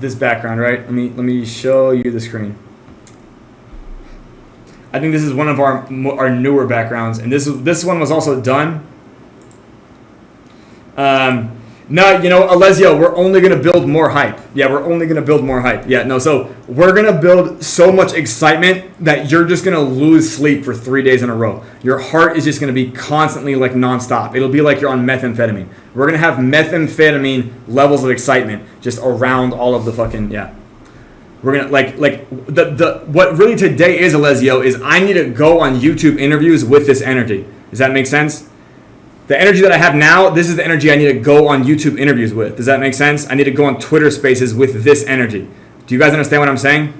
this background, right? Let me show you the screen. I think this is one of our newer backgrounds, and this one was also done. No, you know, Alessio, we're only gonna build more hype. Yeah, we're only gonna build more hype. Yeah, no, so we're gonna build so much excitement that you're just gonna lose sleep for 3 days in a row. Your heart is just gonna be constantly like nonstop. It'll be like you're on methamphetamine. We're gonna have methamphetamine levels of excitement just around all of the fucking, yeah. We're gonna like the what really today is, Alessio, is I need to go on YouTube interviews with this energy. Does that make sense? The energy that I have now, this is the energy I need to go on YouTube interviews with. Does that make sense? I need to go on Twitter Spaces with this energy. Do you guys understand what I'm saying?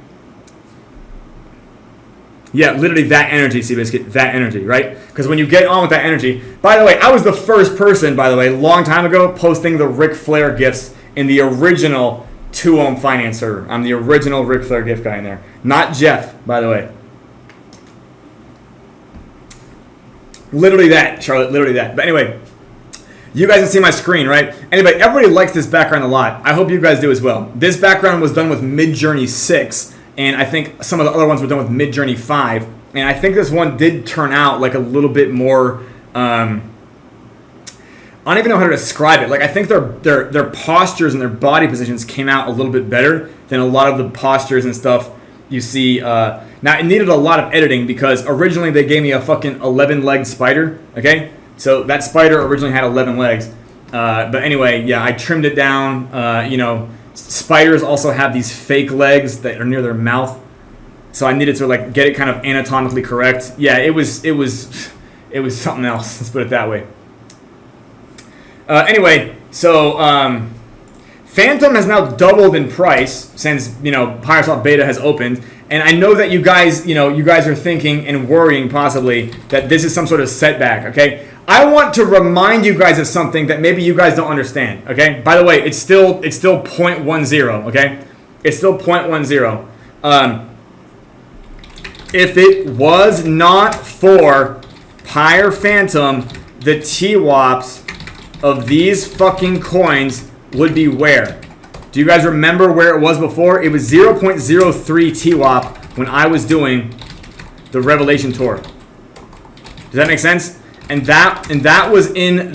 Yeah, literally that energy, Seabiscuit, that energy, right? Because when you get on with that energy, by the way, I was the first person, by the way, a long time ago, posting the Ric Flair gifts in the original 2-ohm finance server. I'm the original Ric Flair gift guy in there. Not Jeff, by the way. Literally that, Charlotte, literally that. But anyway, you guys can see my screen, right? Anyway, everybody likes this background a lot. I hope you guys do as well. This background was done with Midjourney 6, and I think some of the other ones were done with Midjourney 5. And I think this one did turn out like a little bit more, I don't even know how to describe it. Like, I think their postures and their body positions came out a little bit better than a lot of the postures and stuff you see. Now, it needed a lot of editing because originally they gave me a fucking 11-legged spider, okay? So that spider originally had 11 legs. But anyway, yeah, I trimmed it down. You know, spiders also have these fake legs that are near their mouth. So I needed to like get it kind of anatomically correct. Yeah, it was something else. Let's put it that way. Anyway, so Phantom has now doubled in price since, you know, Pyrosoft Beta has opened. And I know that you guys are thinking and worrying possibly that this is some sort of setback, okay? I want to remind you guys of something that maybe you guys don't understand, okay? By the way, it's still 0.10, okay? It's still 0.10. If it was not for Pyre Phantom, the TWAPs of these fucking coins would be where? Do you guys remember where it was before? It was 0.03 TWAP when I was doing the Revelation tour. Does that make sense? And that was in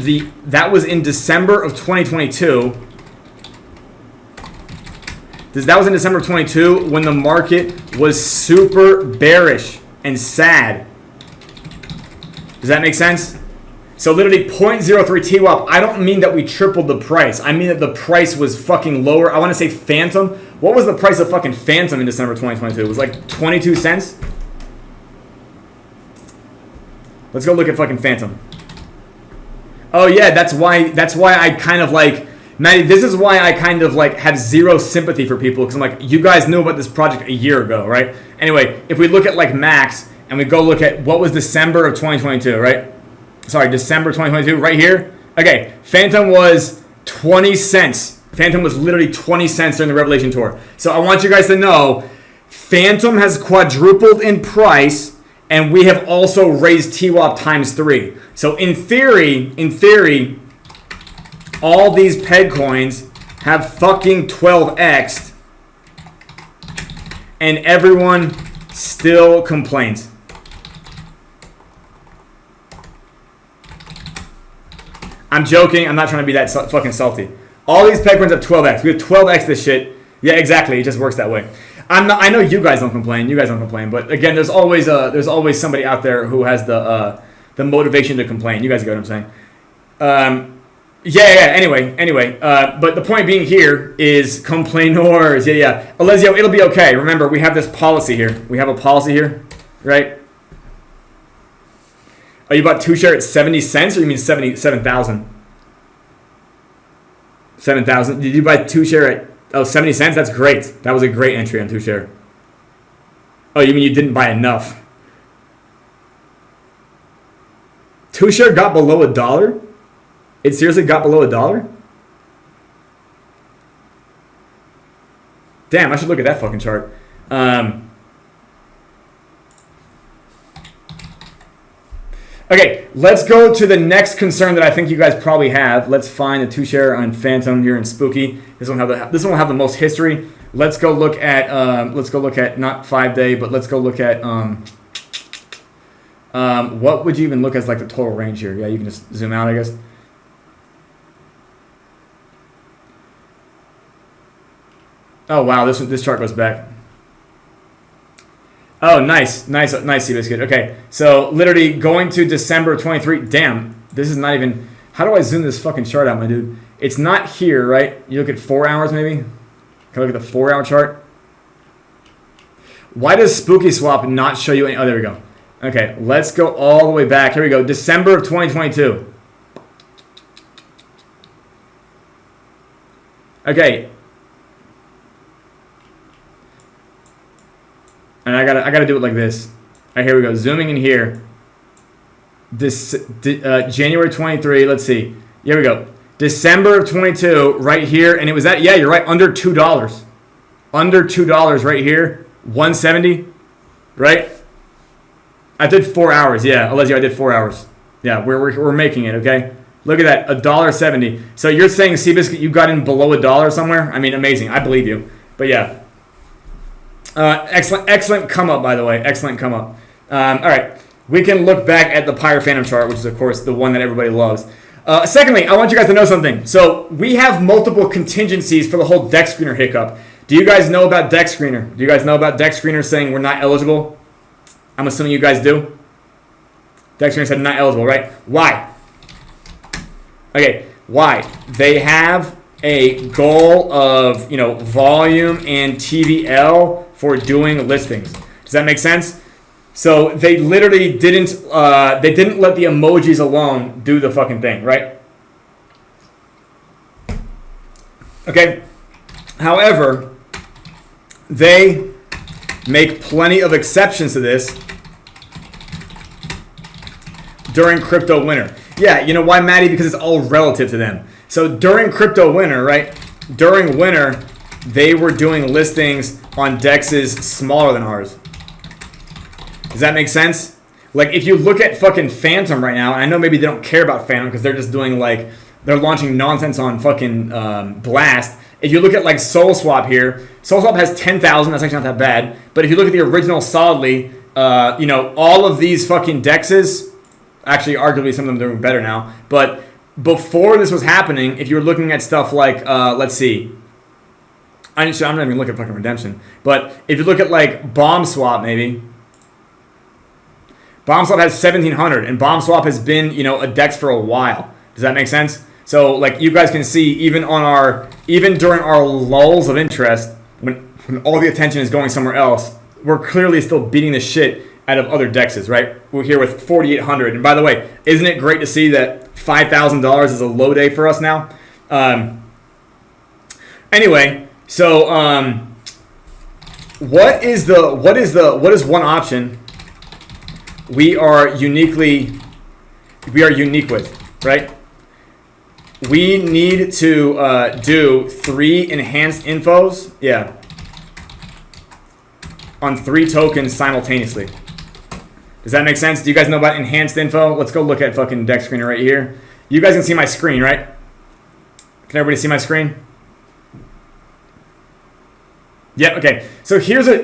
December of 2022. That was in December of 22 when the market was super bearish and sad. Does that make sense? So literally 0.03 TWAP, I don't mean that we tripled the price. I mean that the price was fucking lower. I want to say Phantom. What was the price of fucking Phantom in December 2022? It was like 22 cents. Let's go look at fucking Phantom. Oh yeah, that's why I kind of like, Maddie, this is why I kind of like have zero sympathy for people, because I'm like, you guys knew about this project a year ago, right? Anyway, if we look at like Max and we go look at what was December of 2022, right? Sorry, December 2022, right here. Okay, Phantom was 20 cents. Phantom was literally 20 cents during the Revelation tour. So I want you guys to know, Phantom has quadrupled in price, and we have also raised TWAP times 3. So in theory, all these peg coins have fucking 12x'd, and everyone still complains. I'm joking. I'm not trying to be that fucking salty. All these peg coins have 12x. We have 12x this shit. Yeah, exactly. It just works that way. I know you guys don't complain. You guys don't complain. But again, there's always somebody out there who has the motivation to complain. You guys get what I'm saying? Yeah. Anyway. But the point being here is complainers. Yeah. Alessio, it'll be okay. Remember, we have this policy here. We have a policy here, right? Oh, you bought 2Share at 70 cents, or you mean 7,000? 7,000. Did you buy 2Share at 70 cents? That's great. That was a great entry on 2Share. Oh, you mean you didn't buy enough? 2Share got below $1? It seriously got below $1? Damn, I should look at that fucking chart. Okay, let's go to the next concern that I think you guys probably have. Let's find a 2-share on Phantom here in Spooky. This one will have the most history. Let's go look at not 5-day, but let's go look at what would you even look as like the total range here? Yeah, you can just zoom out, I guess. Oh wow, this chart goes back. Oh, nice, Seabiscuit. Okay, so literally going to December of 23. Damn, this is not even. How do I zoom this fucking chart out, my dude? It's not here, right? You look at 4 hours, maybe. Can I look at the 4-hour chart? Why does Spooky Swap not show you any? Oh, there we go. Okay, let's go all the way back. Here we go. December of 2022. Okay. And I gotta do it like this. All right, here we go. Zooming in here. This January 23. Let's see. Here we go. December of 22, right here, and it was at, yeah, you're right, under $2. Under $2 right here. 170, right? I did 4 hours. Yeah, Alessio, I did 4 hours. Yeah, we're making it. Okay. Look at that, $1.70. So you're saying Seabiscuit, you got in below $1 somewhere? I mean, amazing. I believe you. But yeah. Excellent come up, by the way. Excellent come up. All right. We can look back at the Pyre Phantom chart, which is, of course, the one that everybody loves. Secondly, I want you guys to know something. So we have multiple contingencies for the whole deck screener hiccup. Do you guys know about deck screener? Do you guys know about deck screener saying we're not eligible? I'm assuming you guys do. Deck screener said not eligible, right? Why? Okay, why? They have a goal of, volume and TVL for doing listings. Does that make sense? So they literally didn't let the emojis alone do the fucking thing, right? Okay. However, they make plenty of exceptions to this during crypto winter. Yeah, you know why, Maddie? Because it's all relative to them. So during crypto winter, right? During winter, they were doing listings on dexes smaller than ours. Does that make sense? Like, if you look at fucking Phantom right now, and I know maybe they don't care about Phantom because they're just doing, like, they're launching nonsense on fucking Blast. If you look at, like, SolSwap here, SolSwap has 10,000. That's actually not that bad. But if you look at the original Solidly, all of these fucking dexes, actually, arguably, some of them are doing better now. But before this was happening, if you were looking at stuff like, let's see. I'm not even looking at fucking Redemption. But if you look at, like, Bomb Swap, maybe. BombSwap has 1,700, and BombSwap has been, a DEX for a while. Does that make sense? So, like, you guys can see, even during our lulls of interest, when all the attention is going somewhere else, we're clearly still beating the shit out of other DEXs, right? We're here with 4,800, and by the way, isn't it great to see that $5,000 is a low day for us now? Anyway, so what is one option we are unique with, right? We need to do 3 enhanced infos, yeah, on 3 tokens simultaneously. Does that make sense? Do you guys know about enhanced info? Let's go look at fucking deck screener right here. You guys can see my screen, right? Can everybody see my screen? Yeah, okay. So here's a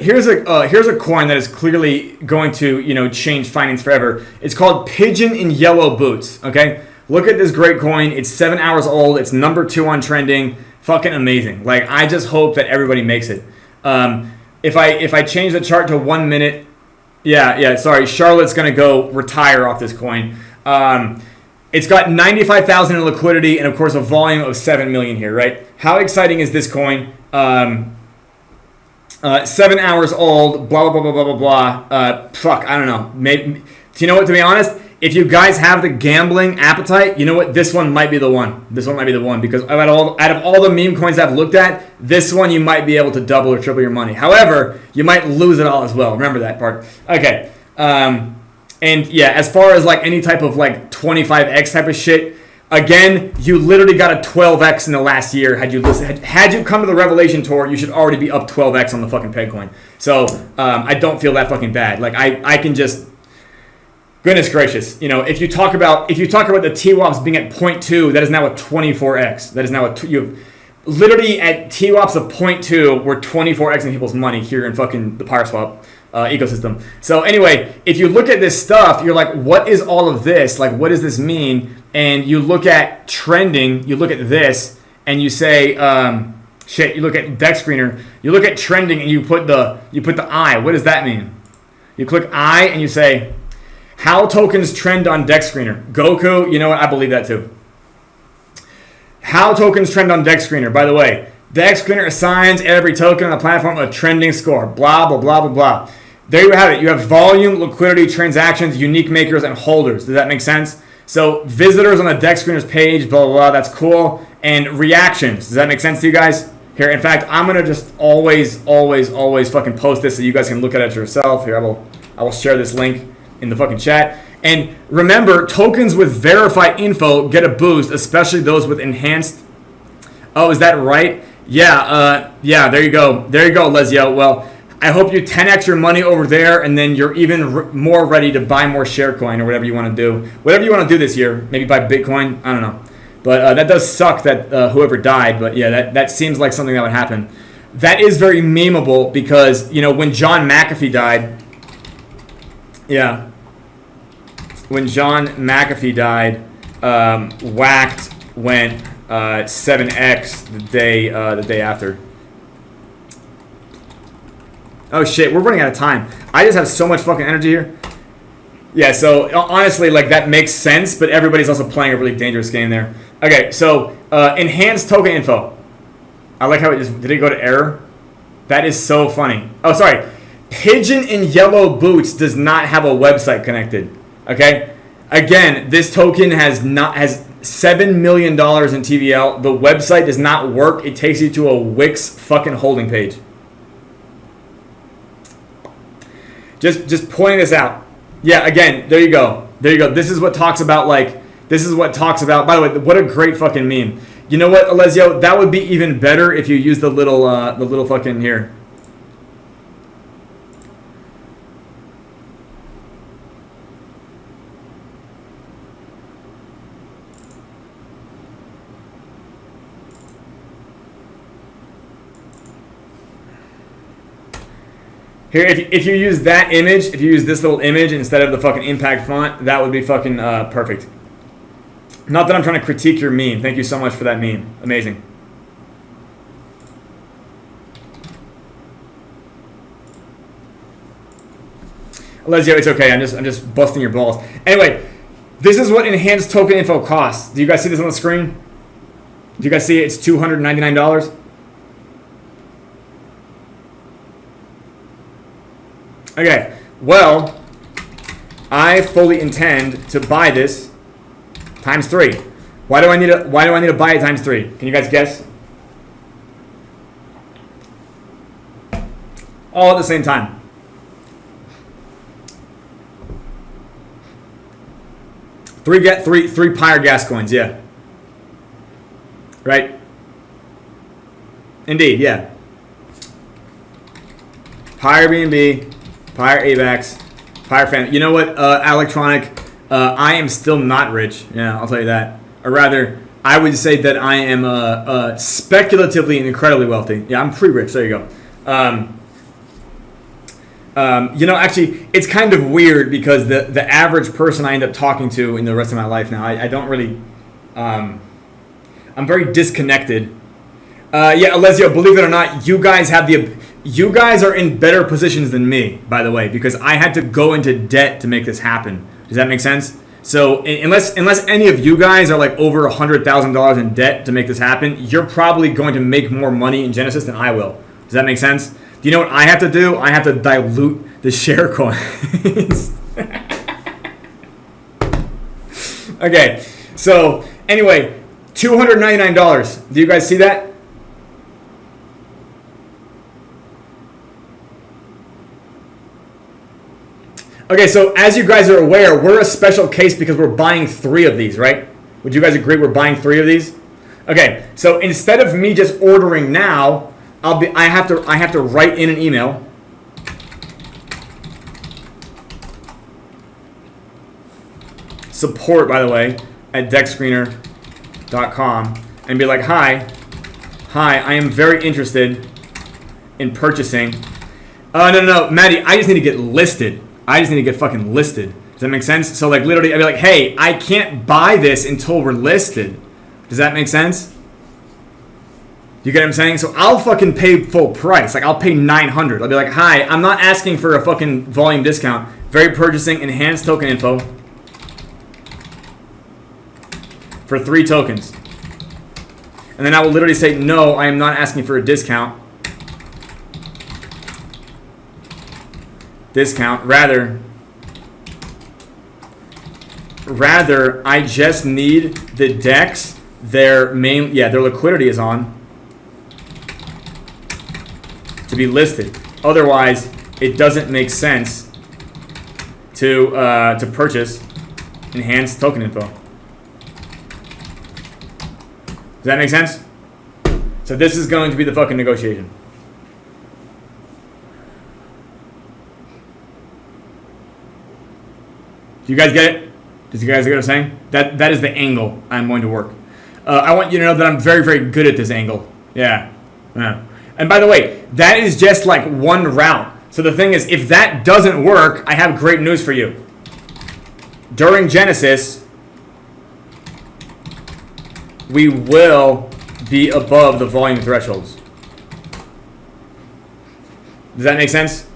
coin that is clearly going to, change finance forever. It's called Pigeon in Yellow Boots, okay? Look at this great coin. It's 7 hours old. It's number 2 on trending. Fucking amazing. Like, I just hope that everybody makes it. If I change the chart to 1 minute, yeah, sorry, Charlotte's going to go retire off this coin. It's got 95,000 in liquidity and, of course, a volume of 7 million here, right? How exciting is this coin? 7 hours old, blah, blah, blah, blah, blah, blah. Fuck, I don't know. Maybe, do you know what, to be honest? If you guys have the gambling appetite, you know what? This one might be the one. This one might be the one because out of all the meme coins I've looked at, this one you might be able to double or triple your money. However, you might lose it all as well. Remember that part. Okay. And yeah, as far as like any type of like 25x type of shit, again, you literally got a 12x in the last year. Had you come to the Revelation Tour, you should already be up 12x on the fucking peg coin. So I don't feel that fucking bad. Like I can just. Goodness gracious. If you talk about the TWAPs being at 0.2, that is now a 24x. That is now you have literally at TWAPs of 0.2, we're 24xing people's money here in fucking the PowerSwap ecosystem. So anyway, if you look at this stuff, you're like, what is all of this? Like, what does this mean? And you look at trending, you look at this, and you say, you look at Dex Screener, you look at trending, and you put the I. What does that mean? You click I, and you say, how tokens trend on Dex Screener. Goku, you know what? I believe that too. How tokens trend on Dex Screener. By the way, Dex Screener assigns every token on the platform a trending score. Blah, blah, blah, blah, blah. There you have it. You have volume, liquidity, transactions, unique makers, and holders. Does that make sense? So visitors on the Dex Screener's page, blah, blah, blah. That's cool. And reactions. Does that make sense to you guys? Here, in fact, I'm going to just always fucking post this so you guys can look at it yourself. Here, I will share this link in the fucking chat. And remember, tokens with verified info get a boost, especially those with enhanced. Oh, is that right? Yeah, there you go. There you go, Lesio. Well, I hope you 10x your money over there, and then you're even more ready to buy more Sharecoin or whatever you want to do. Whatever you want to do this year. Maybe buy Bitcoin. I don't know. But that does suck that whoever died. But yeah, that seems like something that would happen. That is very memeable because, when John McAfee died. Yeah. When John McAfee died, Whacked went 7x the day after. Oh shit, we're running out of time. I just have so much fucking energy here. Yeah, so honestly, like that makes sense, but everybody's also playing a really dangerous game there. Okay, so enhanced token info. I like how did it go to error? That is so funny. Oh, sorry. Pigeon in yellow boots does not have a website connected. Okay? Again, this token has $7 million in TVL. The website does not work. It takes you to a Wix fucking holding page. Just pointing this out. Yeah, again, there you go. There you go. This is what talks about by the way, what a great fucking meme. You know what, Alessio? That would be even better if you use the little fucking here. Here, if you use that image, if you use this little image instead of the fucking impact font, that would be fucking perfect. Not that I'm trying to critique your meme. Thank you so much for that meme. Amazing. Alessio, it's okay. I'm just busting your balls. Anyway, this is what enhanced token info costs. Do you guys see this on the screen? Do you guys see it? It's $299. Okay, well, I fully intend to buy this times 3. Why do I need to buy it times 3? Can you guys guess? All at the same time. Three Pyre gas coins, yeah. Right? Indeed, yeah. Pyre BNB. Pyre AVAX, Pyre Fan. You know what, Electronic? I am still not rich. Yeah, I'll tell you that. Or rather, I would say that I am speculatively and incredibly wealthy. Yeah, I'm pretty rich. There you go. Actually, it's kind of weird because the average person I end up talking to in the rest of my life now, I don't really. I'm very disconnected. Yeah, Alessio, believe it or not, you guys are in better positions than me, by the way, because I had to go into debt to make this happen. Does that make sense? So unless any of you guys are like over $100,000 in debt to make this happen, you're probably going to make more money in Genesis than I will. Does that make sense? Do you know what I have to do? I have to dilute the share coins. Okay, so anyway, $299. Do you guys see that? Okay, so as you guys are aware, we're a special case because we're buying 3 of these, right? Would you guys agree we're buying 3 of these? Okay, so instead of me just ordering now, I have to write in an email. support, by the way, at deckscreener.com and be like, hi, I am very interested in purchasing. No, Maddie, I just need to get listed. I just need to get fucking listed. Does that make sense? So like literally, I'd be like, hey, I can't buy this until we're listed. Does that make sense? You get what I'm saying? So I'll fucking pay full price. Like I'll pay $900. I'll be like, hi, I'm not asking for a fucking volume discount. Very purchasing enhanced token info for 3 tokens. And then I will literally say, no, I am not asking for a discount. Rather, I just need the DEX. Their liquidity is on to be listed. Otherwise, it doesn't make sense to purchase enhanced token info. Does that make sense? So this is going to be the fucking negotiation. Do you guys get it? Did you guys get what I'm saying? That is the angle I'm going to work. I want you to know that I'm very, very good at this angle. Yeah. And by the way, that is just like one route. So the thing is, if that doesn't work, I have great news for you. During Genesis, we will be above the volume thresholds. Does that make sense?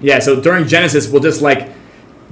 Yeah, so during Genesis, we'll just like,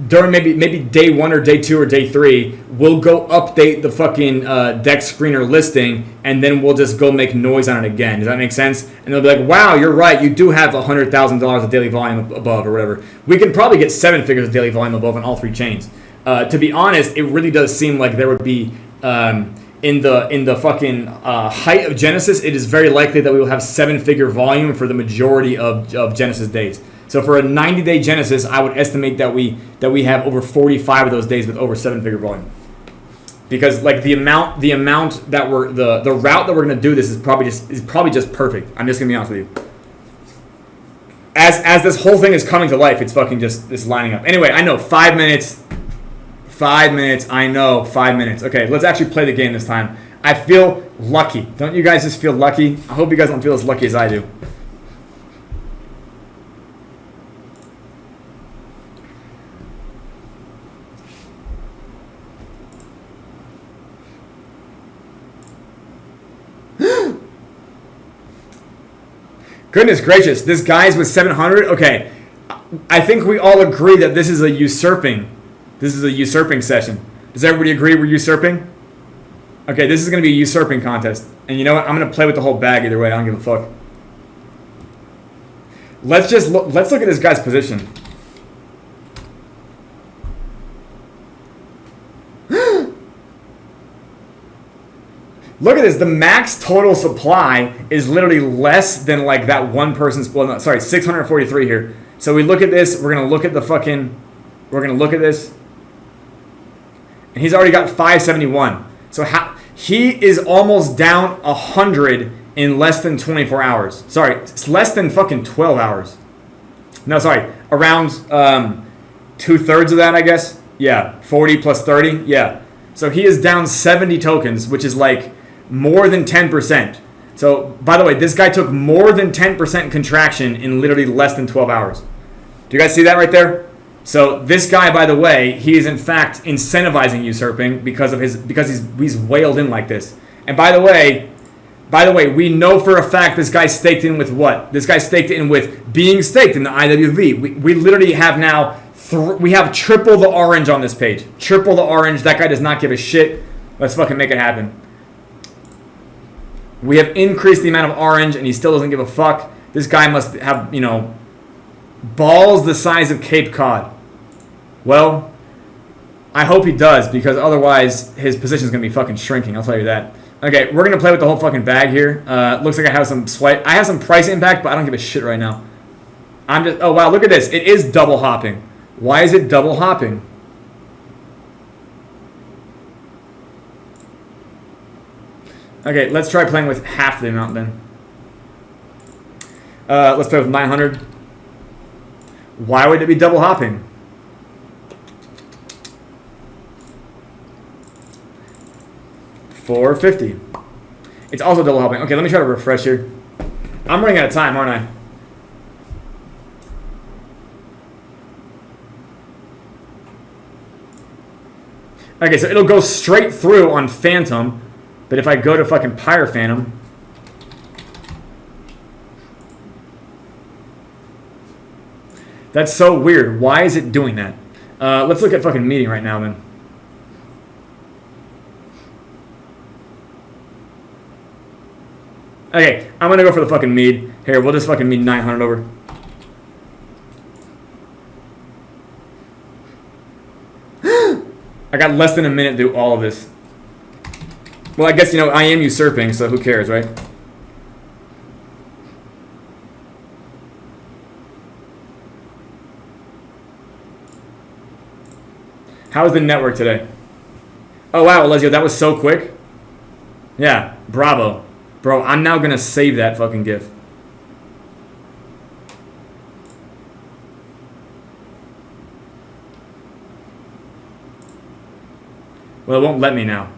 during maybe day 1 or day 2 or day 3, we'll go update the fucking Dex Screener listing, and then we'll just go make noise on it again. Does that make sense? And they'll be like, wow, you're right, you do have $100,000 of daily volume above or whatever. We can probably get 7 figures of daily volume above on all 3 chains. To be honest, it really does seem like there would be, in the fucking height of Genesis, it is very likely that we will have 7-figure volume for the majority of Genesis days. So for a 90-day Genesis, I would estimate that we have over 45 of those days with over 7-figure volume. Because like the amount that we're the route that we're gonna do this is probably just perfect. I'm just gonna be honest with you. As this whole thing is coming to life, it's fucking just lining up. Anyway, I know 5 minutes. 5 minutes. I know 5 minutes. Okay, let's actually play the game this time. I feel lucky. Don't you guys just feel lucky? I hope you guys don't feel as lucky as I do. Goodness gracious, this guy's with 700? Okay, I think we all agree that this is a usurping session. Does everybody agree we're usurping? Okay, this is going to be a usurping contest. And you know what? I'm going to play with the whole bag either way. I don't give a fuck. Let's look at this guy's position. Look at this. The max total supply is literally less than like that one person's. Well, no, sorry, 643 here. So we look at this. We're gonna look at this, and he's already got 571. So he is almost down 100 in less than 24 hours. Sorry, it's less than fucking 12 hours. No, sorry, around 2/3 of that, I guess. Yeah, 40 plus 30. Yeah. So he is down 70 tokens, which is like more than 10%. So, by the way, this guy took more than 10% contraction in literally less than 12 hours. Do you guys see that right there? So this guy, by the way, he is in fact incentivizing usurping because he's whaled in like this. And by the way, we know for a fact this guy staked in with what? This guy staked in with being staked in the IWV. We literally have now we have triple the orange on this page. Triple the orange. That guy does not give a shit. Let's fucking make it happen. We have increased the amount of orange, and he still doesn't give a fuck. This guy must have, balls the size of Cape Cod. Well, I hope he does, because otherwise his position is going to be fucking shrinking. I'll tell you that. Okay, we're going to play with the whole fucking bag here. Looks like I have some swipe. I have some price impact, but I don't give a shit right now. Oh, wow, look at this. It is double hopping. Why is it double hopping? Okay, let's try playing with half the amount then. Let's play with 900. Why would it be double hopping? 450. It's also double helping. Okay, let me try to refresh here. I'm running out of time, aren't I? Okay, so it'll go straight through on Phantom, but if I go to fucking Pyre Phantom, that's so weird. Why is it doing that? Let's look at fucking meeting right now then. Okay, I'm gonna go for the fucking mead. Here, we'll just fucking mead 900 over. I got less than a minute to do all of this. Well, I guess, you know, I am usurping, so who cares, right? How is the network today? Oh, wow, Alessio, that was so quick. Yeah, bravo. Bro, I'm now going to save that fucking GIF. Well, it won't let me now.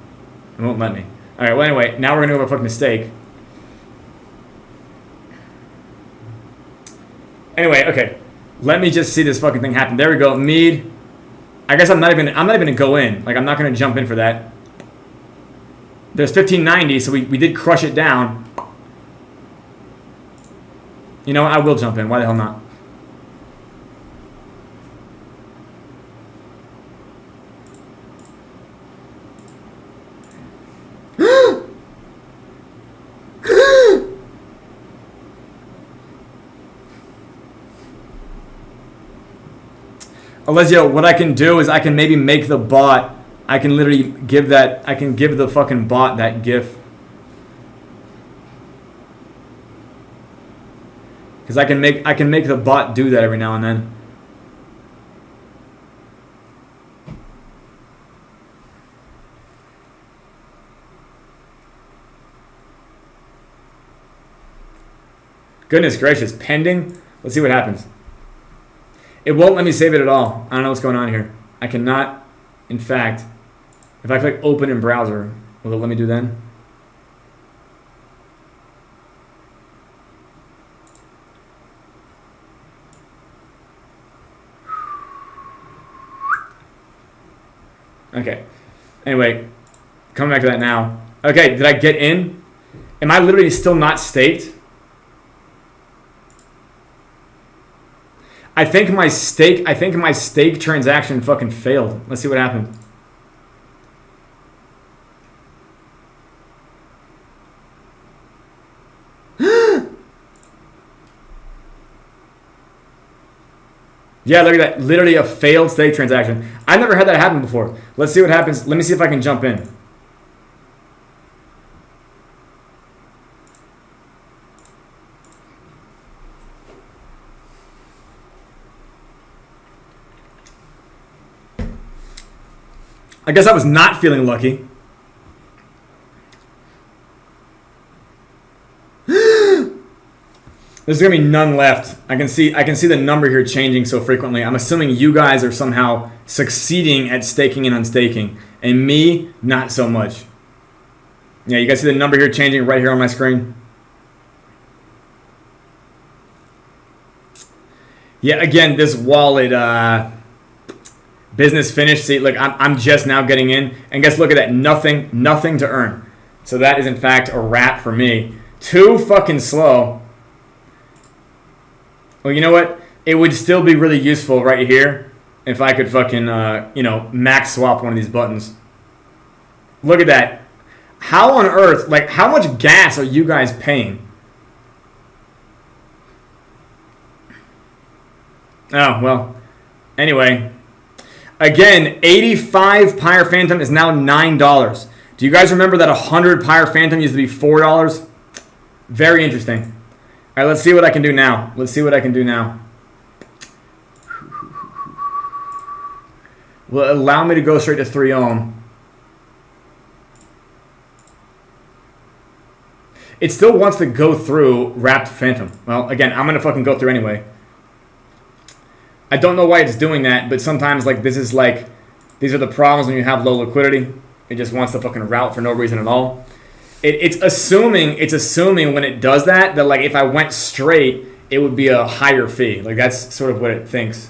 It won't let me. All right, well, anyway, now we're going to go over a fucking mistake. Anyway, okay. Let me just see this fucking thing happen. There we go. Mead. I guess I'm not even going to go in. Like, I'm not going to jump in for that. There's 1590, so we did crush it down. You know what? I will jump in. Why the hell not? Alessio, what I can do is I can maybe make the bot. I can literally give that. I can give the fucking bot that GIF. Because I can make the bot do that every now and then. Goodness gracious, pending? Let's see what happens. It won't let me save it at all. I don't know what's going on here. I cannot, in fact, if I click open in browser, will it let me do then? Okay. Anyway, coming back to that now. Okay, did I get in? Am I literally still not staked? I think my stake transaction fucking failed. Let's see what happened. Yeah, look at that. Literally a failed stake transaction. I've never had that happen before. Let's see what happens. Let me see if I can jump in. I guess I was not feeling lucky. There's gonna be none left. I can see the number here changing so frequently. I'm assuming you guys are somehow succeeding at staking and unstaking, and me, not so much. Yeah, you guys see the number here changing right here on my screen? Yeah, again, this wallet business finished. See, look, I'm just now getting in, and guess, look at that, nothing to earn. So that is in fact a wrap for me. Too fucking slow. Well, you know what? It would still be really useful right here if I could fucking, you know, max swap one of these buttons. Look at that. How on earth, like, how much gas are you guys paying? Oh, well, anyway. Again, 85 Pyre Phantom is now $9. Do you guys remember that 100 Pyre Phantom used to be $4? Very interesting. All right, let's see what I can do now. Let's see what I can do now. Will it allow me to go straight to 3 ohm? It still wants to go through Wrapped Phantom. Well, again, I'm going to fucking go through anyway. I don't know why it's doing that, but sometimes, like, this is like, these are the problems when you have low liquidity. It just wants the fucking route for no reason at all. It's assuming when it does that like if I went straight, it would be a higher fee. Like that's sort of what it thinks.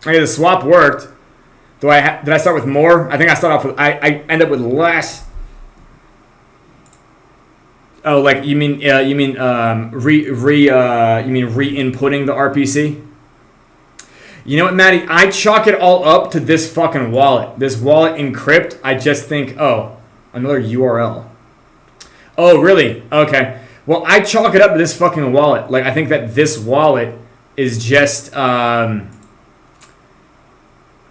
Okay, the swap worked. Did I start with more? I think I start off with I end up with less. Oh, like you mean re-inputting the RPC? You know what, Maddie? I chalk it all up to this fucking wallet. This wallet encrypt. I just think, oh, another URL. Oh, really? Okay. Well, I chalk it up to this fucking wallet. Like I think that this wallet is just.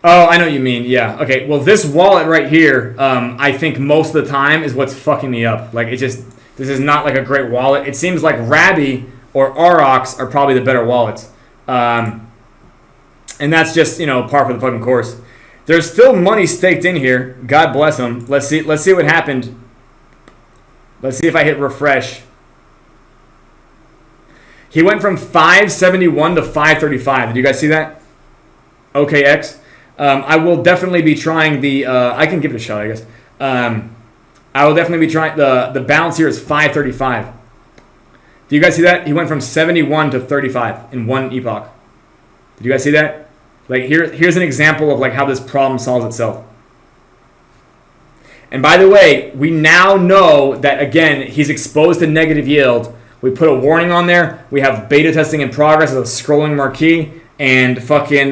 Oh, I know what you mean. Yeah. Okay. Well, this wallet right here, I think most of the time is what's fucking me up. Like this is not like a great wallet. It seems like Rabby or Aurochs are probably the better wallets. And that's just, par for the fucking course. There's still money staked in here. God bless them. Let's see what happened. Let's see if I hit refresh. He went from 571 to 535. Did you guys see that? OKX. I will definitely be trying the. I can give it a shot, I guess. I will definitely be trying the balance here is 535. Do you guys see that? He went from 71 to 35 in one epoch. Did you guys see that? Like here's an example of like how this problem solves itself. And by the way, we now know that again he's exposed to negative yield. We put a warning on there. We have beta testing in progress as a scrolling marquee. And fucking,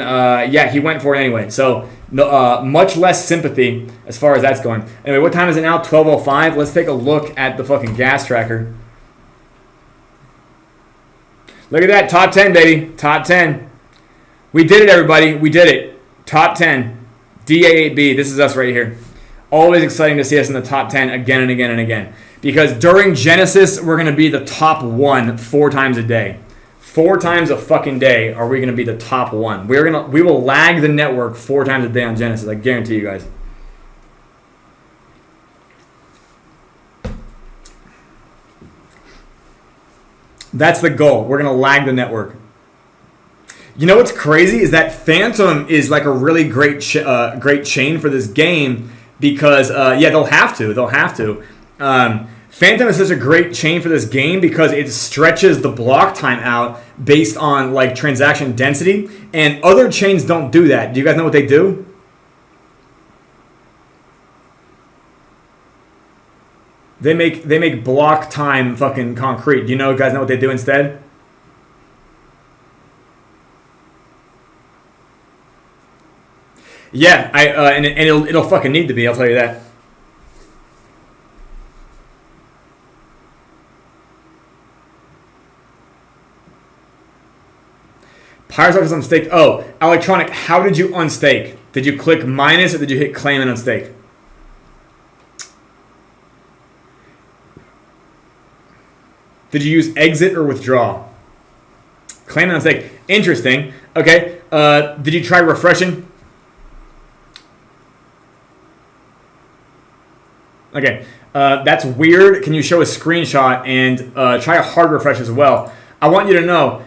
he went for it anyway. So, much less sympathy as far as that's going. Anyway, what time is it now? 12:05. Let's take a look at the fucking gas tracker. Look at that. Top 10, baby. Top 10. We did it, everybody. We did it. Top 10. DA8B. This is us right here. Always exciting to see us in the top 10 again and again and again. Because during Genesis, we're going to be the top 1 4 times a day. 4 times a fucking day are we going to be the top 1. We will lag the network 4 times a day on Genesis. I guarantee you guys. That's the goal. We're going to lag the network. You know what's crazy is that Phantom is like a really great chain for this game because they'll have to. Phantom is such a great chain for this game because it stretches the block time out based on like transaction density, and other chains don't do that. Do you guys know what they do? They make block time fucking concrete. Do you guys know what they do instead? Yeah, and it'll fucking need to be. I'll tell you that. Pirates offer some stake. Oh, Electronic, how did you unstake? Did you click minus or did you hit claim and unstake? Did you use exit or withdraw? Claim and unstake. Interesting. Okay. Did you try refreshing? Okay. That's weird. Can you show a screenshot and try a hard refresh as well? I want you to know.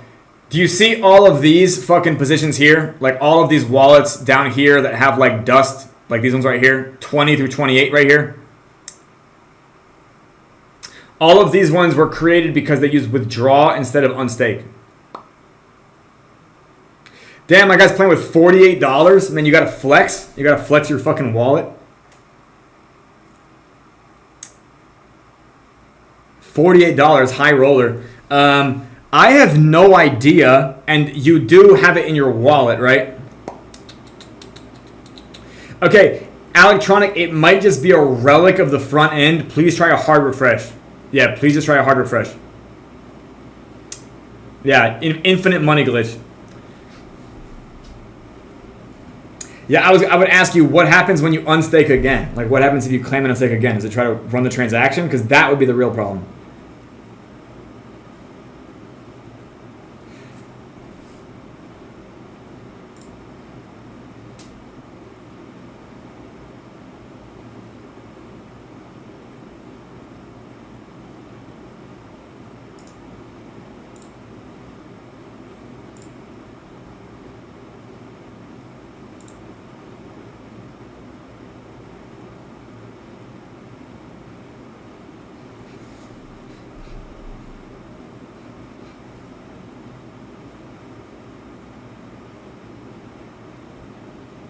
Do you see all of these fucking positions here? Like all of these wallets down here that have like dust, like these ones right here, 20 through 28 right here. All of these ones were created because they used withdraw instead of unstake. Damn, my guy's playing with $48 and then you gotta flex. You gotta flex your fucking wallet. $48, high roller. I have no idea, and you do have it in your wallet, right? Okay, Electronic, it might just be a relic of the front end. Please try a hard refresh. Yeah, please just try a hard refresh. Yeah, infinite money glitch. Yeah, I would ask you, what happens when you unstake again? Like, what happens if you claim and unstake again? Does it try to run the transaction? Because that would be the real problem.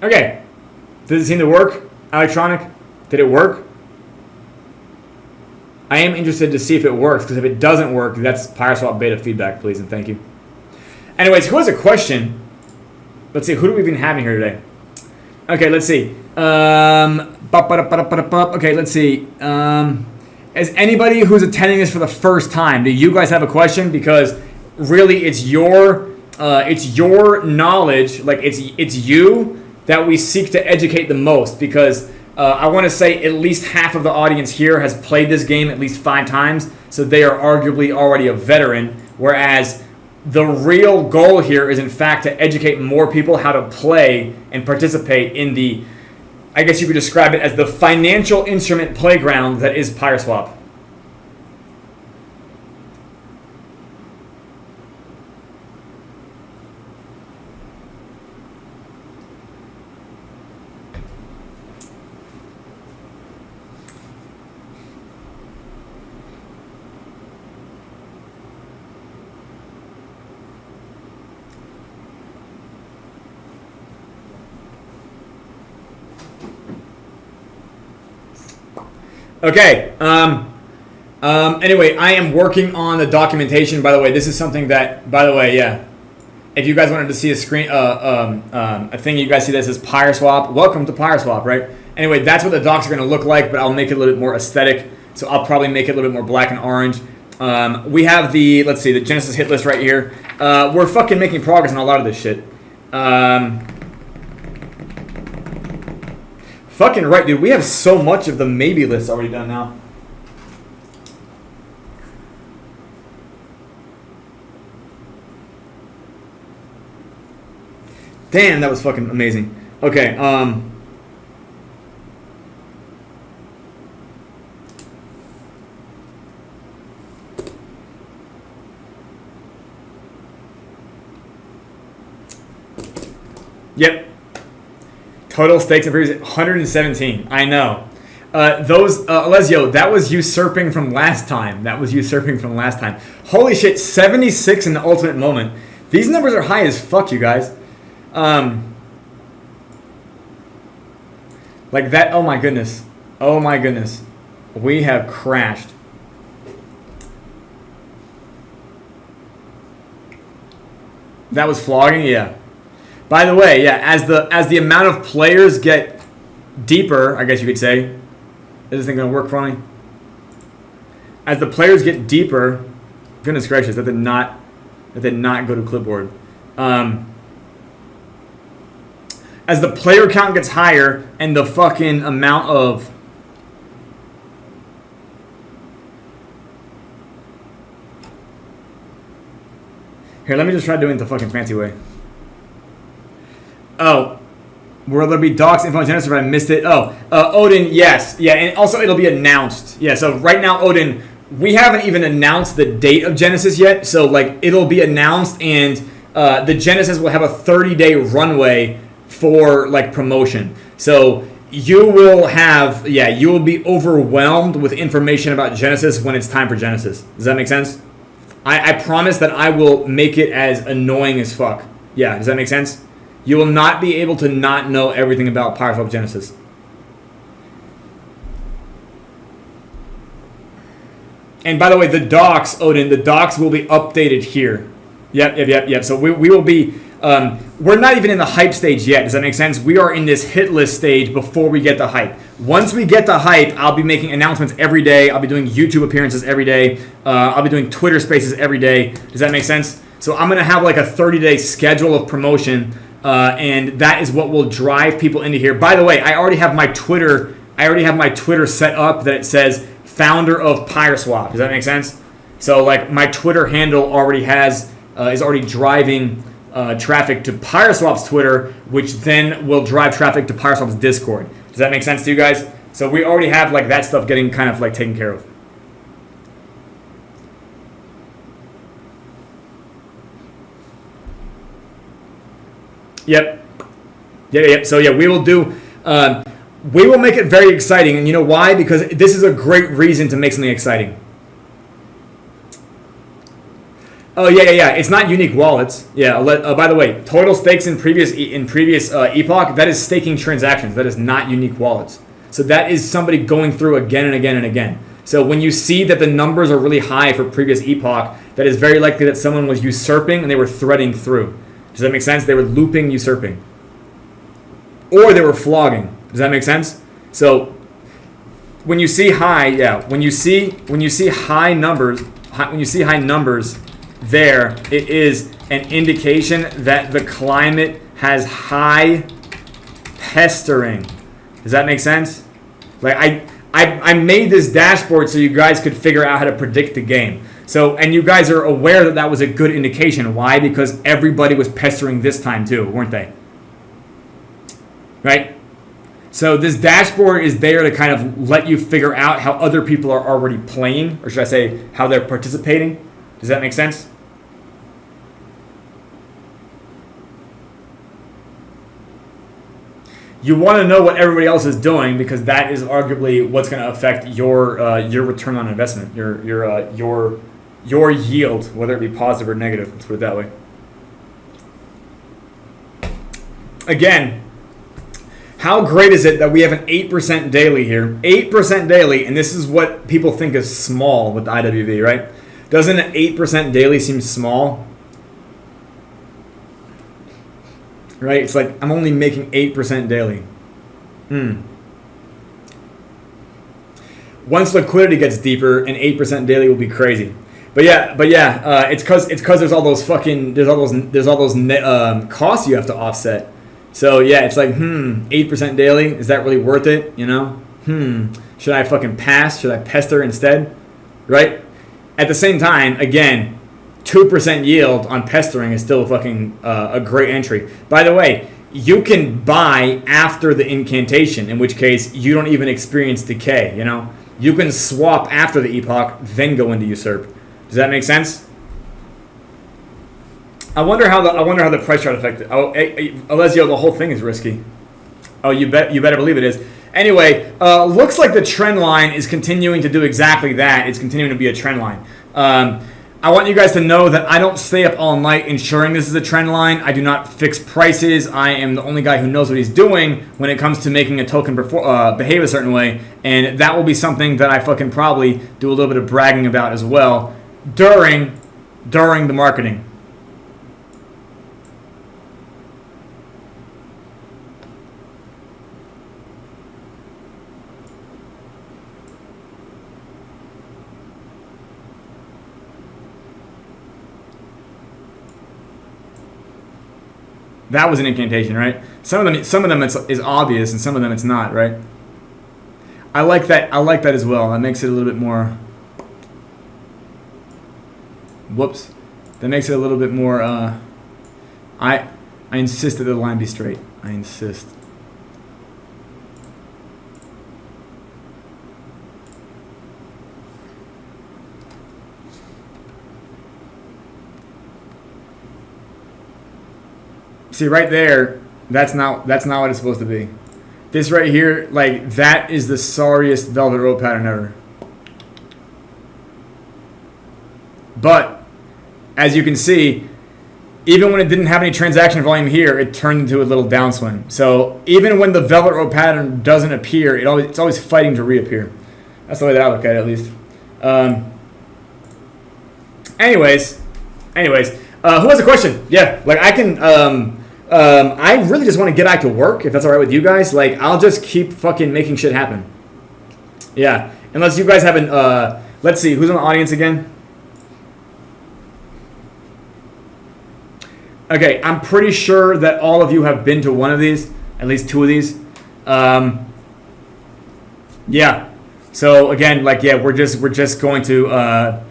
Okay. Does it seem to work? Electronic? Did it work? I am interested to see if it works, because if it doesn't work, that's PyroSwap beta feedback, please, and thank you. Anyways, who has a question? Let's see, who do we even have in here today? Okay, let's see. Okay, let's see. As anybody who's attending this for the first time, do you guys have a question? Because really, it's your knowledge, like it's you that we seek to educate the most. Because I want to say at least half of the audience here has played this game at least 5 times, so they are arguably already a veteran. Whereas the real goal here is, in fact, to educate more people how to play and participate in the, I guess you could describe it as the financial instrument playground that is PyroSwap. Okay. Anyway, I am working on the documentation. By the way, this is something that, by the way, yeah. If you guys wanted to see a screen, a thing you guys see that says PyroSwap, welcome to PyroSwap, right? Anyway, that's what the docs are going to look like, but I'll make it a little bit more aesthetic. So I'll probably make it a little bit more black and orange. We have the, let's see, the Genesis hit list right here. We're fucking making progress on a lot of this shit. Fucking right, dude. We have so much of the maybe list already done now. Damn, that was fucking amazing. Okay, Yep. Total stakes and previous 117. I know. Alessio, that was usurping from last time. Holy shit, 76 in the ultimate moment. These numbers are high as fuck, you guys. Like that, oh my goodness. We have crashed. That was flogging, yeah. By the way, yeah, as the amount of players get deeper, I guess you could say. Is this thing gonna work for me? As the players get deeper, goodness gracious, that did not go to clipboard. As the player count gets higher and the fucking amount of here, let me just try doing it the fucking fancy way. Oh, will there be docs info on Genesis if I missed it? Oh, Odin, yes. Yeah, and also it'll be announced. Yeah, so right now, Odin, we haven't even announced the date of Genesis yet. So, like, it'll be announced, and the Genesis will have a 30-day runway for, like, promotion. So you will have, yeah, you will be overwhelmed with information about Genesis when it's time for Genesis. Does that make sense? I promise that I will make it as annoying as fuck. Yeah, does that make sense? You will not be able to not know everything about PyroSwap Genesis. And by the way, the docs, Odin, the docs will be updated here. Yep. So we will be, we're not even in the hype stage yet. Does that make sense? We are in this hit list stage before we get the hype. Once we get the hype, I'll be making announcements every day. I'll be doing YouTube appearances every day. I'll be doing Twitter spaces every day. Does that make sense? So I'm going to have like a 30-day schedule of promotion. And that is what will drive people into here. By the way, I already have my Twitter set up that it says founder of PyroSwap. Does that make sense? So like my Twitter handle already is already driving traffic to PyroSwap's Twitter, which then will drive traffic to PyroSwap's Discord. Does that make sense to you guys? So we already have like that stuff getting kind of like taken care of. Yep. So yeah, we will do. We will make it very exciting, and you know why? Because this is a great reason to make something exciting. Oh yeah. It's not unique wallets. Yeah. By the way, total stakes in previous epoch, that is staking transactions. That is not unique wallets. So that is somebody going through again and again and again. So when you see that the numbers are really high for previous epoch, that is very likely that someone was usurping and they were threading through. Does that make sense? They were looping, usurping, or they were flogging. Does that make sense? So when you see high, when you see high numbers, there, it is an indication that the climate has high pestering. Does that make sense? Like I made this dashboard so you guys could figure out how to predict the game. So, and you guys are aware that that was a good indication. Why? Because everybody was pestering this time too, weren't they? Right? So this dashboard is there to kind of let you figure out how other people are already playing, or should I say how they're participating. Does that make sense? You want to know what everybody else is doing because that is arguably what's going to affect your return on investment, your yield, whether it be positive or negative. Let's put it that way. Again, how great is it that we have an 8% daily here? 8% daily, and this is what people think is small with the IWV, right? Doesn't an 8% daily seem small? Right? It's like I'm only making 8% daily. Once liquidity gets deeper, an 8% daily will be crazy. But yeah, it's because there's all those costs you have to offset. So yeah, it's like 8% daily. Is that really worth it? You know? Should I fucking pass? Should I pester instead? Right? At the same time, again, 2% yield on pestering is still fucking a great entry. By the way, you can buy after the incantation, in which case you don't even experience decay. You know, you can swap after the epoch, then go into usurp. Does that make sense? I wonder how the price chart affected. Oh, Alessio, the whole thing is risky. Oh, you better believe it is. Anyway, looks like the trend line is continuing to do exactly that. It's continuing to be a trend line. I want you guys to know that I don't stay up all night ensuring this is a trend line. I do not fix prices. I am the only guy who knows what he's doing when it comes to making a token behave a certain way. And that will be something that I fucking probably do a little bit of bragging about as well during the marketing. That was an incantation, right? Some of them is obvious, and some of them it's not, right? I like that as well. That makes it a little bit more. Whoops. That makes it a little bit more. I insist that the line be straight. I insist. See right there, that's not what it's supposed to be. This right here, like that is the sorriest velvet rope pattern ever. But as you can see, even when it didn't have any transaction volume here, it turned into a little downswing. So even when the velvet rope pattern doesn't appear, it's always fighting to reappear. That's the way that I look at it, at least. Anyways, who has a question? Yeah, like I can. I really just want to get back to work, if that's all right with you guys. Like, I'll just keep fucking making shit happen. Yeah, unless you guys haven't. Let's see, who's in the audience again? Okay, I'm pretty sure that all of you have been to one of these, at least two of these. Yeah. So again, like, yeah, we're just going to.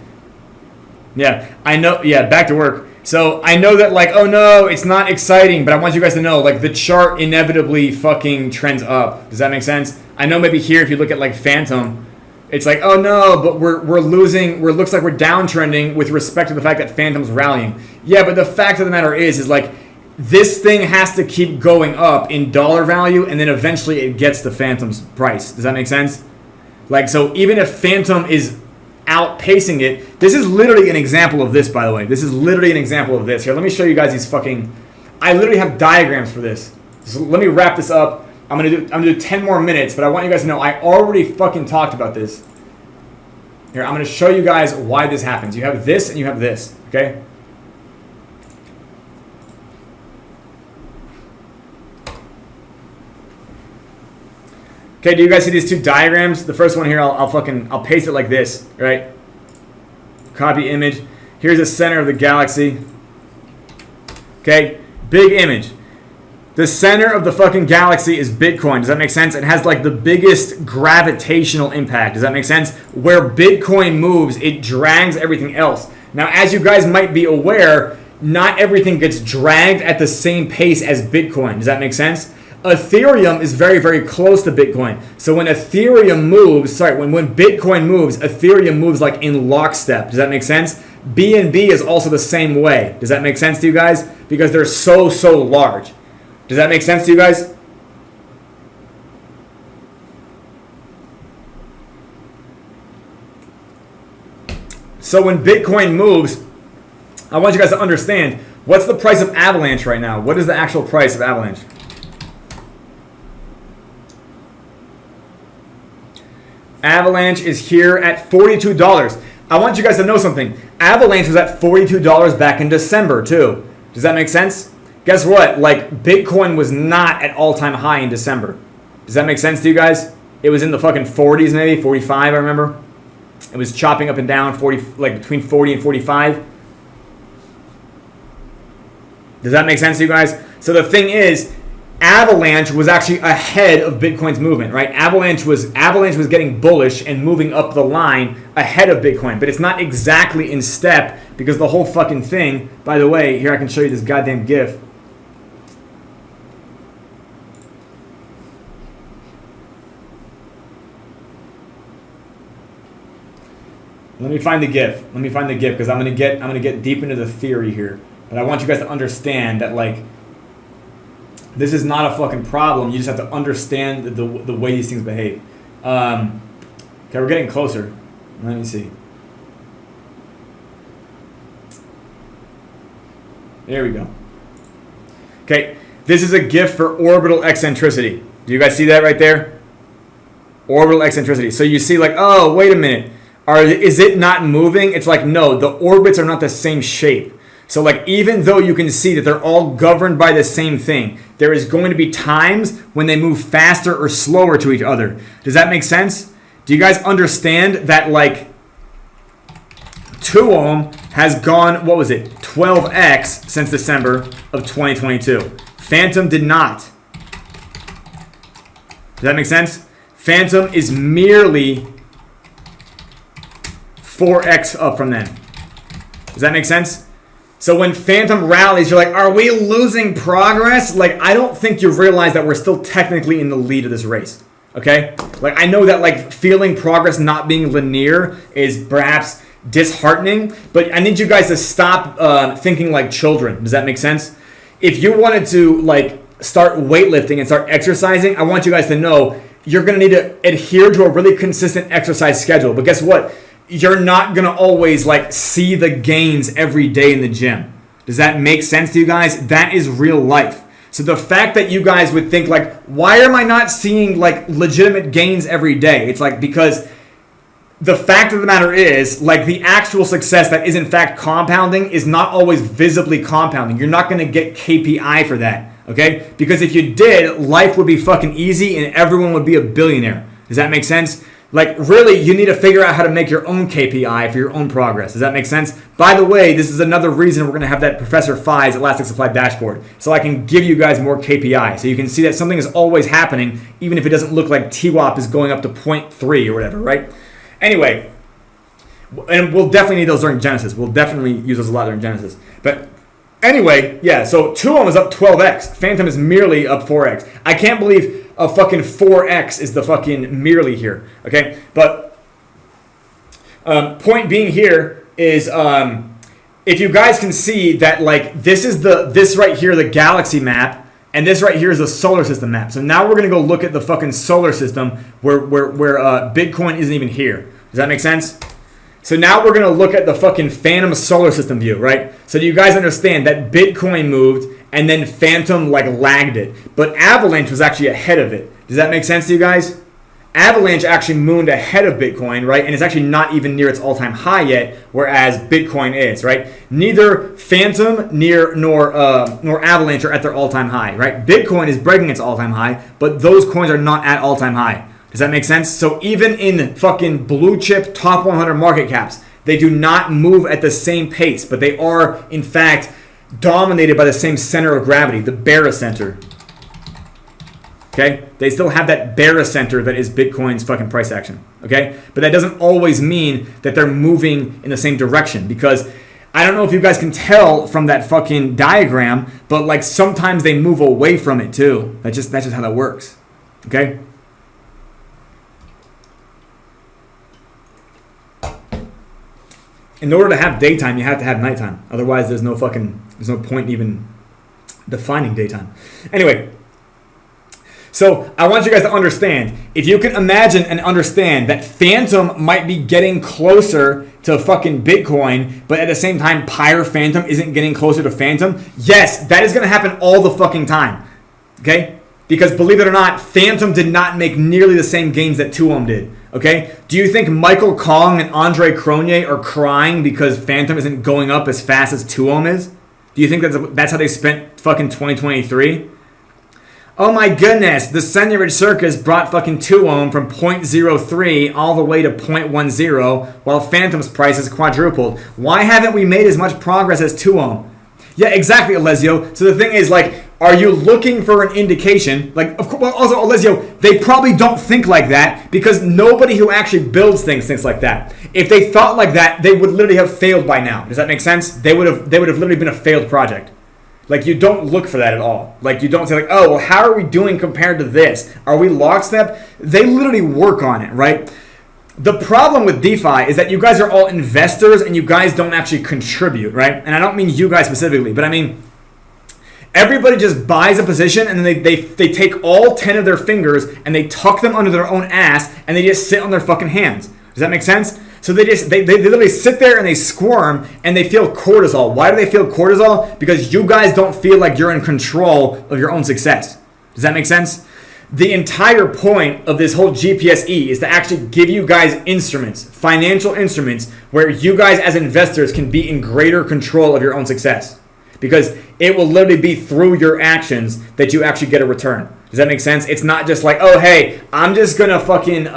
Yeah, I know. Yeah, back to work. So I know that, like, oh no, it's not exciting, but I want you guys to know, like, the chart inevitably fucking trends up. Does that make sense? I know maybe here if you look at like Phantom, it's like, oh no, but we're losing. Looks like we're downtrending with respect to the fact that Phantom's rallying. Yeah, but the fact of the matter is like this thing has to keep going up in dollar value, and then eventually it gets the Phantom's price. Does that make sense? Like, so even if Phantom is outpacing it. This is literally an example of this, by the way. This is literally an example of this. Here, let me show you guys these fucking... I literally have diagrams for this. So let me wrap this up. I'm gonna do 10 more minutes, but I want you guys to know I already fucking talked about this. Here, I'm gonna show you guys why this happens. You have this and you have this, okay? Okay, do you guys see these two diagrams? The first one here, I'll paste it like this, right? Copy image. Here's the center of the galaxy. Okay, big image. The center of the fucking galaxy is Bitcoin. Does that make sense? It has like the biggest gravitational impact. Does that make sense? Where Bitcoin moves, it drags everything else. Now, as you guys might be aware, not everything gets dragged at the same pace as Bitcoin. Does that make sense? Ethereum is very, very close to Bitcoin. So when Ethereum moves, when Bitcoin moves, Ethereum moves like in lockstep. Does that make sense? BNB is also the same way. Does that make sense to you guys? Because they're so large. Does that make sense to you guys? So when Bitcoin moves, I want you guys to understand, what's the price of Avalanche right now? What is the actual price of Avalanche? Avalanche is here at $42. I want you guys to know something. Avalanche was at $42 back in December too. Does that make sense? Guess what? Like, Bitcoin was not at all-time high in December. Does that make sense to you guys? It was in the fucking 40s maybe, 45 I remember. It was chopping up and down, 40, like between 40 and 45. Does that make sense to you guys? So the thing is, Avalanche was actually ahead of Bitcoin's movement, right? Avalanche was getting bullish and moving up the line ahead of Bitcoin, but it's not exactly in step because the whole fucking thing, by the way, here I can show you this goddamn GIF. Let me find the GIF because I'm gonna get deep into the theory here. But I want you guys to understand that, like, this is not a fucking problem. You just have to understand the way these things behave. Okay, we're getting closer. Let me see. There we go. Okay, this is a GIF for orbital eccentricity. Do you guys see that right there? Orbital eccentricity. So you see, like, oh, wait a minute. Is it not moving? It's like, no, the orbits are not the same shape. So, like, even though you can see that they're all governed by the same thing, there is going to be times when they move faster or slower to each other. Does that make sense? Do you guys understand that, like, 2 ohm has gone, what was it, 12x since December of 2022. Phantom did not. Does that make sense? Phantom is merely 4x up from then. Does that make sense? So when Phantom rallies, you're like, are we losing progress? Like, I don't think you realize that we're still technically in the lead of this race. Okay? Like, I know that, like, feeling progress not being linear is perhaps disheartening, but I need you guys to stop thinking like children. Does that make sense? If you wanted to, like, start weightlifting and start exercising, I want you guys to know you're going to need to adhere to a really consistent exercise schedule. But guess what? You're not going to always, like, see the gains every day in the gym. Does that make sense to you guys? That is real life. So the fact that you guys would think, like, why am I not seeing, like, legitimate gains every day? It's like, because the fact of the matter is, like, the actual success that is in fact compounding is not always visibly compounding. You're not going to get KPI for that, okay? Because if you did, life would be fucking easy and everyone would be a billionaire. Does that make sense? Like, really, you need to figure out how to make your own KPI for your own progress. Does that make sense? By the way, this is another reason we're going to have that Professor Phi's Elastic Supply dashboard, so I can give you guys more KPI. So you can see that something is always happening, even if it doesn't look like TWAP is going up to 0.3 or whatever, right? Anyway, and we'll definitely need those during Genesis. We'll definitely use those a lot during Genesis. But anyway, yeah, so 2 ohm is up 12x. Phantom is merely up 4x. I can't believe a fucking 4x is the fucking merely here, okay? But point being here is if you guys can see that, like, this right here, the galaxy map, and this right here is the solar system map. So now we're gonna go look at the fucking solar system where Bitcoin isn't even here. Does that make sense? So now we're going to look at the fucking Phantom solar system view, right? So do you guys understand that Bitcoin moved and then Phantom like lagged it, but Avalanche was actually ahead of it? Does that make sense to you guys? Avalanche actually mooned ahead of Bitcoin, right? And it's actually not even near its all-time high yet, whereas Bitcoin is, right? Neither Phantom nor Avalanche are at their all-time high, right? Bitcoin is breaking its all-time high, but those coins are not at all-time high. Does that make sense? So even in fucking blue chip top 100 market caps, they do not move at the same pace, but they are, in fact, dominated by the same center of gravity, the barycenter. Okay? They still have that barycenter that is Bitcoin's fucking price action. Okay? But that doesn't always mean that they're moving in the same direction, because I don't know if you guys can tell from that fucking diagram, but like sometimes they move away from it too. That's just how that works. Okay? In order to have daytime, you have to have nighttime. Otherwise, there's no point even defining daytime. Anyway, so I want you guys to understand, if you can imagine and understand that Phantom might be getting closer to fucking Bitcoin, but at the same time, Pyre Phantom isn't getting closer to Phantom, yes, that is going to happen all the fucking time. Okay? Because believe it or not, Phantom did not make nearly the same gains that 2ohm did. Okay? Do you think Michael Kong and Andre Cronje are crying because Phantom isn't going up as fast as 2ohm is? Do you think that's how they spent fucking 2023? Oh my goodness, the Senorage Circus brought fucking 2ohm from 0.03 all the way to 0.10 while Phantom's price has quadrupled. Why haven't we made as much progress as 2ohm? Yeah, exactly, Alessio. So the thing is, like, are you looking for an indication? Like, of course, well, also, Alessio, they probably don't think like that because nobody who actually builds things thinks like that. If they thought like that, they would literally have failed by now. Does that make sense? They would have literally been a failed project. Like, you don't look for that at all. Like, you don't say, like, oh, well, how are we doing compared to this? Are we lockstep? They literally work on it, right? The problem with DeFi is that you guys are all investors and you guys don't actually contribute, right? And I don't mean you guys specifically, but I mean everybody just buys a position and then they take all 10 of their fingers and they tuck them under their own ass and they just sit on their fucking hands. Does that make sense? So they literally sit there and they squirm and they feel cortisol. Why do they feel cortisol? Because you guys don't feel like you're in control of your own success. Does that make sense? The entire point of this whole GPSE is to actually give you guys instruments, financial instruments, where you guys as investors can be in greater control of your own success. Because it will literally be through your actions that you actually get a return. Does that make sense? It's not just like, oh, hey, I'm just going to fucking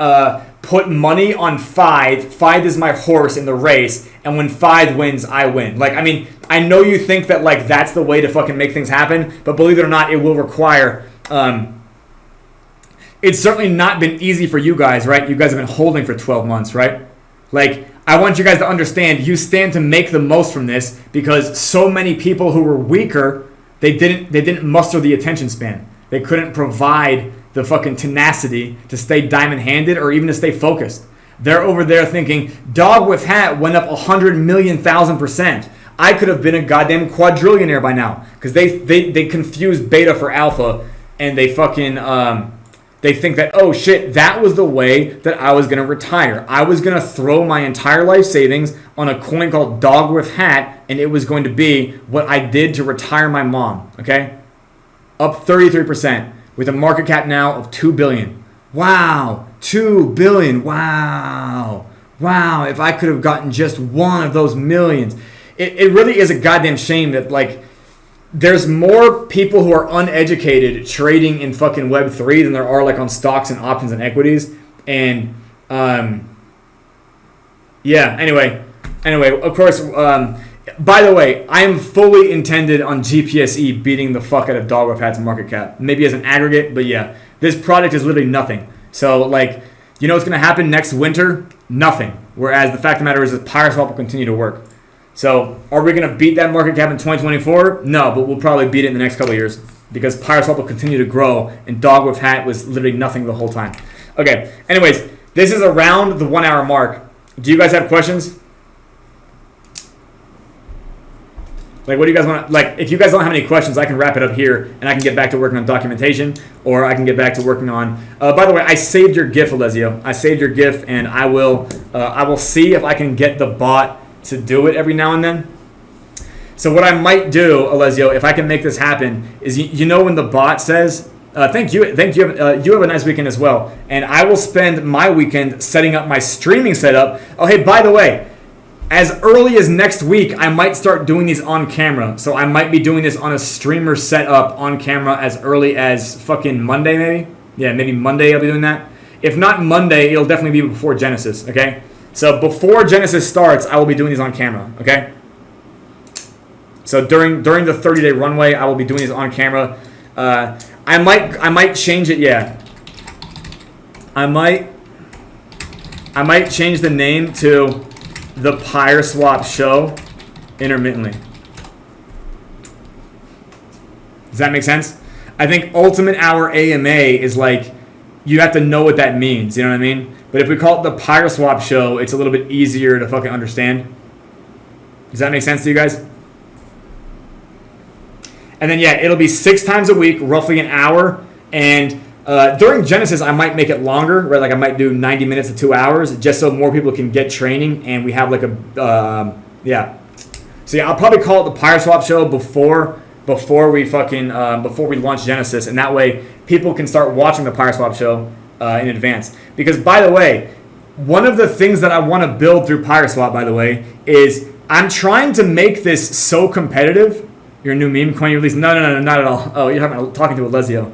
put money on Fide. Fide is my horse in the race. And when Fide wins, I win. Like, I mean, I know you think that, like, that's the way to fucking make things happen. But believe it or not, it will require... it's certainly not been easy for you guys, right? You guys have been holding for 12 months, right? Like, I want you guys to understand, you stand to make the most from this because so many people who were weaker, they didn't muster the attention span. They couldn't provide the fucking tenacity to stay diamond-handed or even to stay focused. They're over there thinking, dog with hat went up 100,000,000%. I could have been a goddamn quadrillionaire by now because they confused beta for alpha and they fucking... They think that, oh shit, that was the way that I was going to retire. I was going to throw my entire life savings on a coin called Dog with Hat, and it was going to be what I did to retire my mom, okay? Up 33% with a market cap now of $2 billion. Wow, $2 billion, wow. Wow, if I could have gotten just one of those millions. It really is a goddamn shame that, like, there's more people who are uneducated trading in fucking Web3 than there are like on stocks and options and equities. And yeah, anyway, of course, by the way, I am fully intended on GPSE beating the fuck out of Dog with Hat's market cap. Maybe as an aggregate, but yeah, this product is literally nothing. So, like, you know what's going to happen next winter? Nothing. Whereas the fact of the matter is that PyroSwap will continue to work. So, are we going to beat that market cap in 2024? No, but we'll probably beat it in the next couple of years because PyroSwap will continue to grow and Dog with Hat was literally nothing the whole time. Okay, anyways, this is around the 1 hour mark. Do you guys have questions? Like, what do you guys want? Like, if you guys don't have any questions, I can wrap it up here, and I can get back to working on documentation, or I can get back to working on. By the way, I saved your GIF, Alessio. I saved your GIF, and I will see if I can get the bot to do it every now and then. So what I might do, Alessio, if I can make this happen, is you know when the bot says, "Thank you, you have a nice weekend as well," and I will spend my weekend setting up my streaming setup. Oh, hey, by the way. As early as next week, I might start doing these on camera. So I might be doing this on a streamer setup on camera as early as fucking Monday, maybe. Yeah, maybe Monday I'll be doing that. If not Monday, it'll definitely be before Genesis, okay? So before Genesis starts, I will be doing these on camera, okay? So during the 30-day runway, I will be doing these on camera. I might change it, yeah. I might change the name to The Pyre Swap Show intermittently. Does that make sense? I think Ultimate Hour AMA is like, you have to know what that means, you know what I mean? But if we call it the Pyre Swap Show, it's a little bit easier to fucking understand. Does that make sense to you guys? And then, yeah, it'll be 6 times a week, roughly an hour, and during Genesis, I might make it longer, right? Like I might do 90 minutes to 2 hours, just so more people can get training, and we have like a, yeah. So yeah, I'll probably call it the Pyre Swap Show before we launch Genesis, and that way people can start watching the Pyre Swap Show in advance. Because by the way, one of the things that I want to build through Pyre Swap, by the way, is I'm trying to make this so competitive. Your new meme coin you released? No, not at all. Oh, you're talking to Alessio.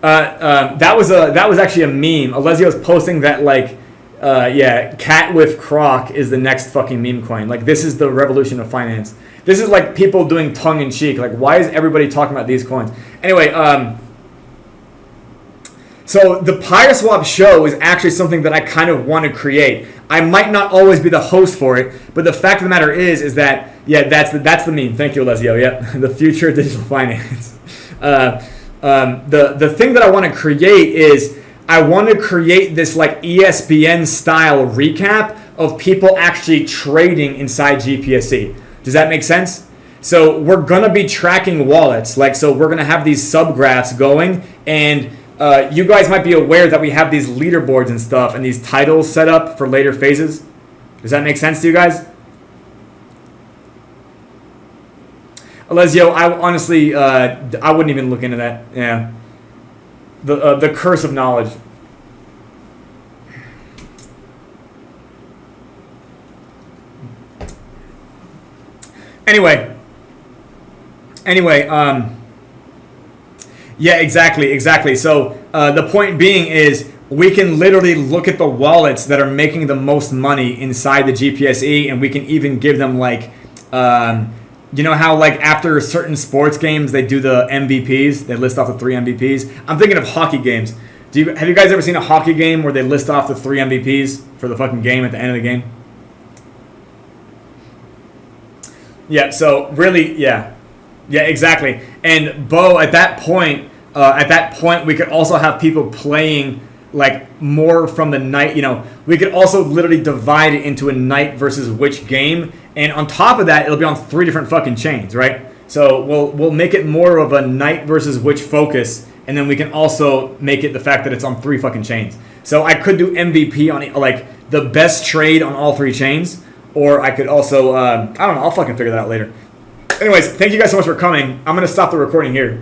That was actually a meme. Alessio's posting that like, yeah, cat with croc is the next fucking meme coin. Like this is the revolution of finance. This is like people doing tongue in cheek. Like why is everybody talking about these coins? Anyway, so the Pyre Swap Show is actually something that I kind of want to create. I might not always be the host for it, but the fact of the matter is that yeah, that's the meme. Thank you, Alessio. Yep, the future of digital finance. The thing that I want to create is I want to create this like ESPN style recap of people actually trading inside GPSC. Does that make sense? So we're gonna be tracking wallets, like so we're gonna have these subgraphs going, and you guys might be aware that we have these leaderboards and stuff and these titles set up for later phases. Does that make sense to you guys? Alessio, I honestly, I wouldn't even look into that. Yeah, the curse of knowledge. Anyway. Yeah, exactly. So the point being is we can literally look at the wallets that are making the most money inside the GPSE, and we can even give them like. You know how like after certain sports games they do the MVPs? They list off the 3 MVPs. I'm thinking of hockey games. Have you guys ever seen a hockey game where they list off the 3 MVPs for the fucking game at the end of the game? Yeah. So really, yeah, exactly. And Bo, at that point, we could also have people playing like more from the night. You know, we could also literally divide it into a night versus which game. And on top of that, it'll be on 3 different fucking chains, right? So we'll make it more of a night versus which focus, and then we can also make it the fact that it's on 3 fucking chains. So I could do MVP on like the best trade on all 3 chains, or I could also I don't know. I'll fucking figure that out later. Anyways, thank you guys so much for coming. I'm gonna stop the recording here.